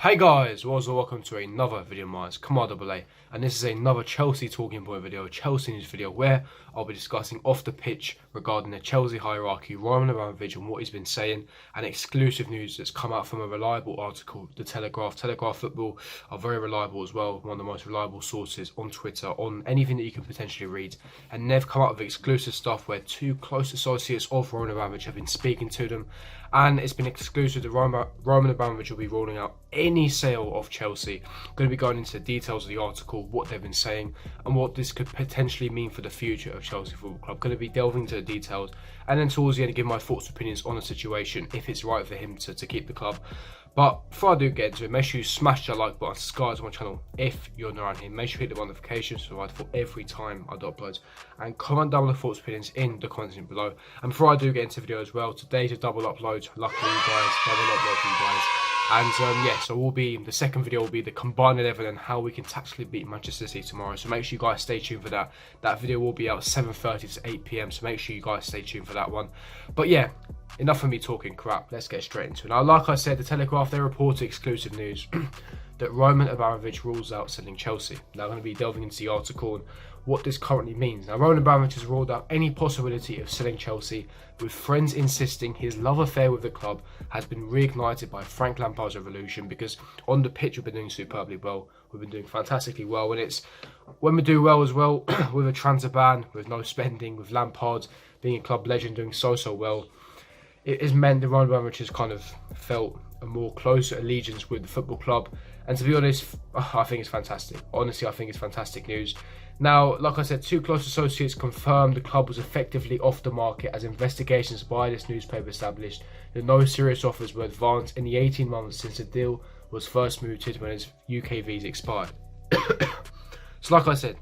Hey guys, welcome to another video of mine. It's Kamar AA, and this is another Chelsea talking point video, Chelsea news video, where I'll be discussing off the pitch regarding the Chelsea hierarchy, Roman Abramovich and what he's been saying, and exclusive news that's come out from a reliable article, The Telegraph. Telegraph Football are very reliable as well, one of the most reliable sources on Twitter, on anything that you can potentially read, and they've come out with exclusive stuff where two close associates of Roman Abramovich have been speaking to them, and it's been exclusive that Roman Abramovich will be rolling out any sale of Chelsea. Going to be going into the details of the article, what they've been saying, and what this could potentially mean for the future of Chelsea Football Club. Going to be delving into the details, and then towards the end, give my thoughts and opinions on the situation, if it's right for him to keep the club. But before I do get into it, make sure you smash that like button, subscribe to my channel if you're new around here. Make sure you hit the notifications so for every time I do upload. And comment down the thoughts and opinions in the comments below. And before I do get into the video as well, today's a double upload. Luckily you guys, double upload for you guys. And so the second video will be the combined 11 and how we can tactically beat Manchester City tomorrow. So make sure you guys stay tuned for that. That video will be out 7:30 to 8 PM. So make sure you guys stay tuned for that one. But yeah, enough of me talking crap. Let's get straight into it. Now, like I said, the Telegraph, they report exclusive news that Roman Abramovich rules out selling Chelsea. Now, I'm going to be delving into the article and what this currently means. Now, Roman Abramovich has ruled out any possibility of selling Chelsea, with friends insisting his love affair with the club has been reignited by Frank Lampard's revolution, because on the pitch we've been doing superbly well. We've been doing fantastically well, and it's when we do well as well, with a transfer ban, with no spending, with Lampard being a club legend, doing so well, it has meant that Roman Abramovich has kind of felt a more closer allegiance with the football club. And to be honest, I think it's fantastic. Honestly, I think it's fantastic news. Now, like I said, two close associates confirmed the club was effectively off the market, as investigations by this newspaper established that no serious offers were advanced in the 18 months since the deal was first mooted when his UK visa expired. So like I said,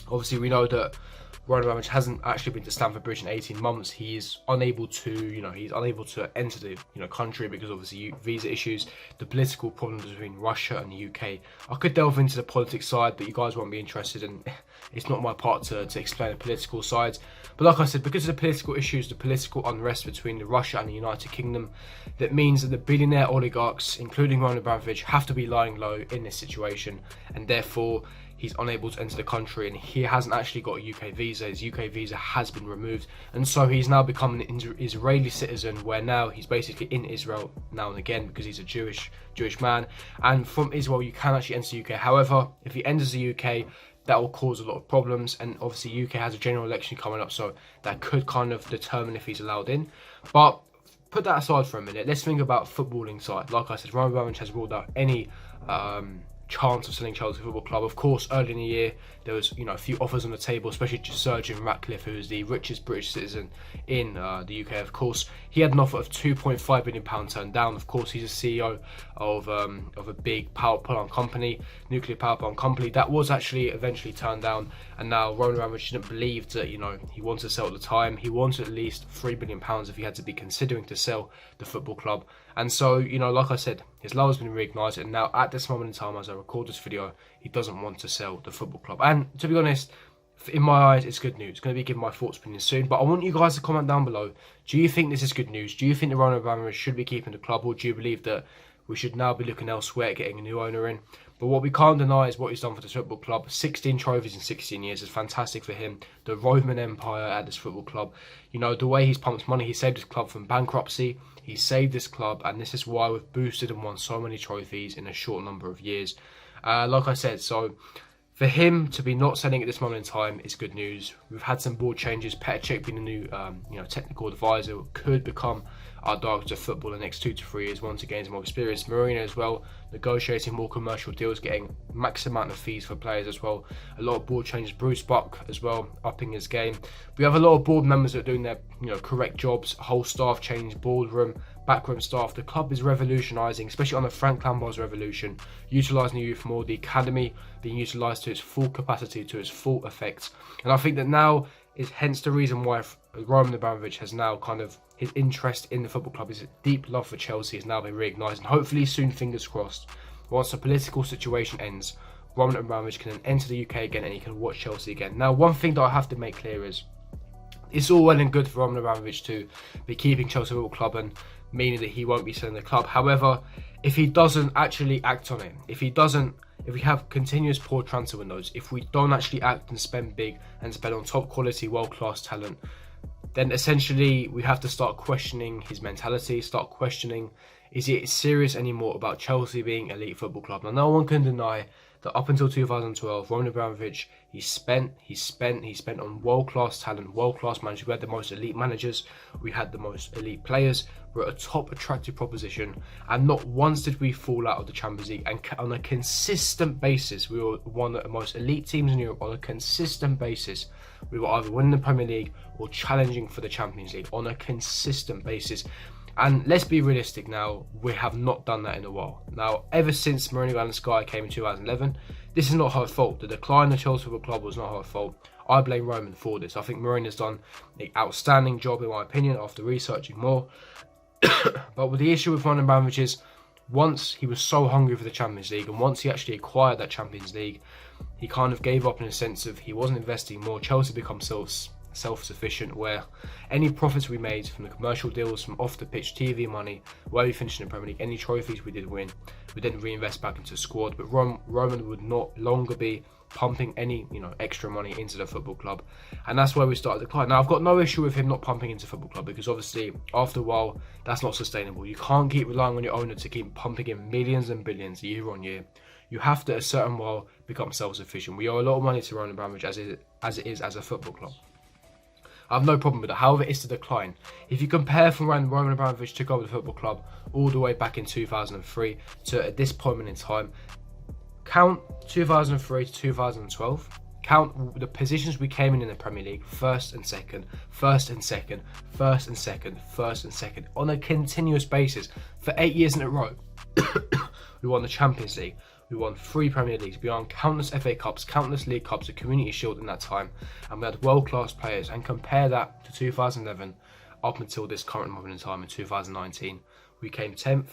obviously we know that Roman Abramovich hasn't actually been to Stamford Bridge in 18 months. He's unable to enter the country because obviously visa issues, the political problems between Russia and the UK. I could delve into the politics side, but you guys won't be interested, and it's not my part to explain the political sides. But like I said, because of the political issues, the political unrest between Russia and the United Kingdom, that means that the billionaire oligarchs, including Roman Abramovich, have to be lying low in this situation, and therefore he's unable to enter the country, and he hasn't actually got a UK visa. His UK visa has been removed, and so he's now become an Israeli citizen, where now he's basically in Israel now and again because he's a Jewish man, and from Israel you can actually enter the UK. However, if he enters the UK, that will cause a lot of problems, and obviously UK has a general election coming up, so that could kind of determine if he's allowed in. But put that aside for a minute. Let's think about footballing side. Like I said, Roman Abramovich has ruled out any chance of selling Chelsea Football Club. Of course, early in the year there was a few offers on the table, especially Sir Jim Ratcliffe, who is the richest British citizen in the UK. Of course, he had an offer of £2.5 billion turned down. Of course, he's a CEO of a big power plant company, nuclear power plant company, that was actually eventually turned down. And now Roman Abramovich didn't believe that he wanted to sell at the time. He wanted at least £3 billion if he had to be considering to sell the football club. And so, like I said, his love has been reignited, and now at this moment in time, as I record this video, he doesn't want to sell the football club. And to be honest, in my eyes, it's good news. Going to be giving my thoughts and opinions soon, but I want you guys to comment down below. Do you think this is good news? Do you think that Roman Abramovich should be keeping the club, or do you believe that we should now be looking elsewhere at getting a new owner in? But what we can't deny is what he's done for this football club. 16 trophies in 16 years is fantastic for him. The Roman Empire at this football club. The way he's pumped money, he saved his club from bankruptcy. He saved this club, and this is why we've boosted and won so many trophies in a short number of years. Like I said, so for him to be not selling at this moment in time is good news. We've had some board changes. Petr being the new technical advisor could become our director of football in the next 2 to 3 years once he gains more experience. Mourinho as well, negotiating more commercial deals, getting max amount of fees for players as well. A lot of board changes. Bruce Buck as well, upping his game. We have a lot of board members that are doing their correct jobs. Whole staff change, boardroom, backroom staff. The club is revolutionising, especially on the Frank Lampard's revolution, utilising the youth more, the academy being utilised to its full capacity, to its full effect. And I think that now is hence the reason why Roman Abramovich has now his interest in the football club, his deep love for Chelsea has now been reignited, and hopefully soon, fingers crossed, once the political situation ends, Roman Abramovich can then enter the UK again and he can watch Chelsea again. Now, one thing that I have to make clear is it's all well and good for Roman Abramovich to be keeping Chelsea Football Club and meaning that he won't be selling the club. However, if he doesn't actually act on it, if we have continuous poor transfer windows, if we don't actually act and spend big and spend on top quality, world-class talent, then essentially we have to start questioning his mentality, start questioning, is it serious anymore about Chelsea being an elite football club? Now, no one can deny that up until 2012, Roman Abramovich, he spent on world-class talent, world-class managers. We had the most elite managers, we had the most elite players, we're a top attractive proposition, and not once did we fall out of the Champions League. And on a consistent basis, we were one of the most elite teams in Europe. On a consistent basis, we were either winning the Premier League or challenging for the Champions League on a consistent basis. And let's be realistic now, we have not done that in a while. Now, ever since Mourinho and Sky came in 2011, this is not her fault. The decline of Chelsea Football Club was not her fault. I blame Roman for this. I think Mourinho's done an outstanding job, in my opinion, after researching more. But with the issue with Roman Abramovich is, once he was so hungry for the Champions League, and once he actually acquired that Champions League, he kind of gave up in a sense of he wasn't investing more. Chelsea become self-sufficient, where any profits we made from the commercial deals, from off the pitch TV money, where we finished in the Premier League, any trophies we did win, we didn't reinvest back into the squad. But Roman would not longer be pumping any extra money into the football club, and that's where we started to decline. Now, I've got no issue with him not pumping into the football club, because obviously after a while that's not sustainable. You can't keep relying on your owner to keep pumping in millions and billions year on year. You have to, at a certain while, become self-sufficient. We owe a lot of money to Roman Abramovich as it is as a football club. I have no problem with that. However, it's the decline. If you compare from when Roman Abramovich took over the football club all the way back in 2003 to at this point in time, count 2003 to 2012, count the positions we came in the Premier League, first and second, first and second, first and second, first and second, on a continuous basis for 8 years in a row. We won the Champions League, we won 3 Premier Leagues, we won countless FA Cups, countless League Cups, a Community Shield in that time, and we had world-class players. And compare that to 2011 up until this current moment in time in 2019. We came 10th,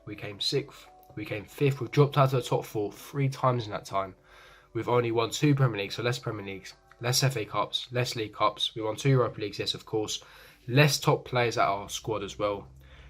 we came 6th, we came 5th, we've dropped out of the top 4 3 times in that time. We've only won 2 Premier Leagues, so less Premier Leagues, less FA Cups, less League Cups. We won 2 Europa Leagues, yes, of course. Less top players at our squad as well.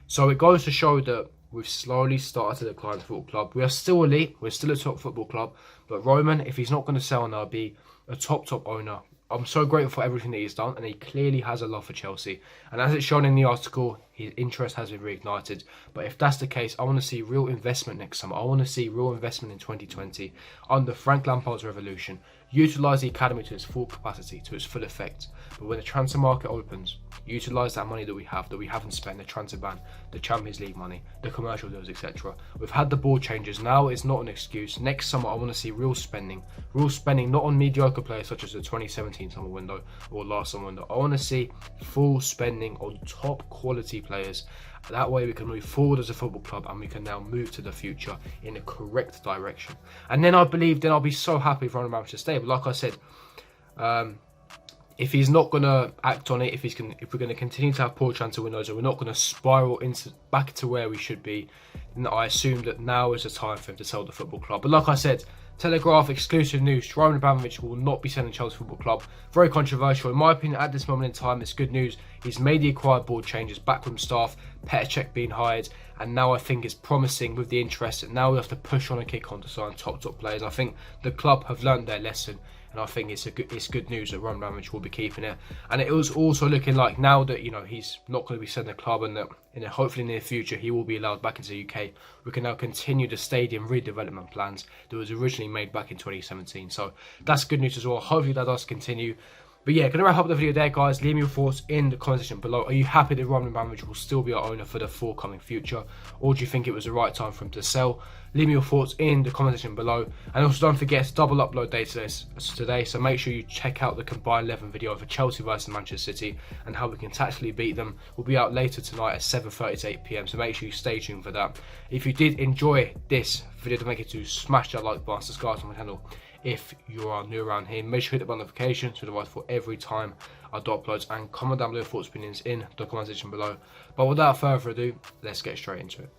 So it goes to show that we've slowly started to decline the football club. We are still elite, we're still a top football club, but Roman, if he's not going to sell now, be a top owner. I'm so grateful for everything that he's done, and he clearly has a love for Chelsea. And as it's shown in the article, his interest has been reignited. But if that's the case, I want to see real investment next summer. I want to see real investment in 2020 under Frank Lampard's revolution. Utilise the academy to its full capacity, to its full effect. But when the transfer market opens, utilise that money that we haven't spent, the transfer ban, the Champions League money, the commercial deals, etc. We've had the board changes. Now it's not an excuse. Next summer, I want to see real spending not on mediocre players such as the 2017 summer window or last summer window. I want to see full spending on top quality players. That way we can move forward as a football club, and we can now move to the future in the correct direction. And then I believe I'll be so happy for Roman Abramovich to stay. But like I said, if he's not going to act on it, if we're going to continue to have poor transfer windows, and we're not going to spiral back to where we should be, then I assume that now is the time for him to sell the football club. But like I said, Telegraph exclusive news: Roman Abramovich will not be selling Chelsea Football Club. Very controversial, in my opinion. At this moment in time, it's good news. He's made the acquired board changes, backroom staff, Petr Cech being hired, and now I think it's promising with the interest. And now we have to push on and kick on to sign top players. I think the club have learned their lesson, and I think it's good news that Roman Abramovich will be keeping it. And it was also looking like now that he's not going to be selling the club, and that hopefully in the near future he will be allowed back into the UK. We can now continue the stadium redevelopment plans that was originally made back in 2017. So that's good news as well. Hopefully that does continue. But yeah, gonna wrap up the video there, guys. Leave me your thoughts in the comment section below. Are you happy that Roman Abramovich will still be our owner for the forthcoming future, or do you think it was the right time for him to sell? Leave me your thoughts in the comment section below. And also don't forget to double upload day today, so make sure you check out the combined 11 video for Chelsea versus Manchester City and how we can tactically beat them. Will be out later tonight at 7:30 to 8 PM, so make sure you stay tuned for that. If you did enjoy this video, don't forget to smash that like button, subscribe to my channel if you are new around here. Make sure you hit the notification to notify for every time I do uploads, and comment down below your thoughts, opinions in the comment section below. But without further ado, let's get straight into it.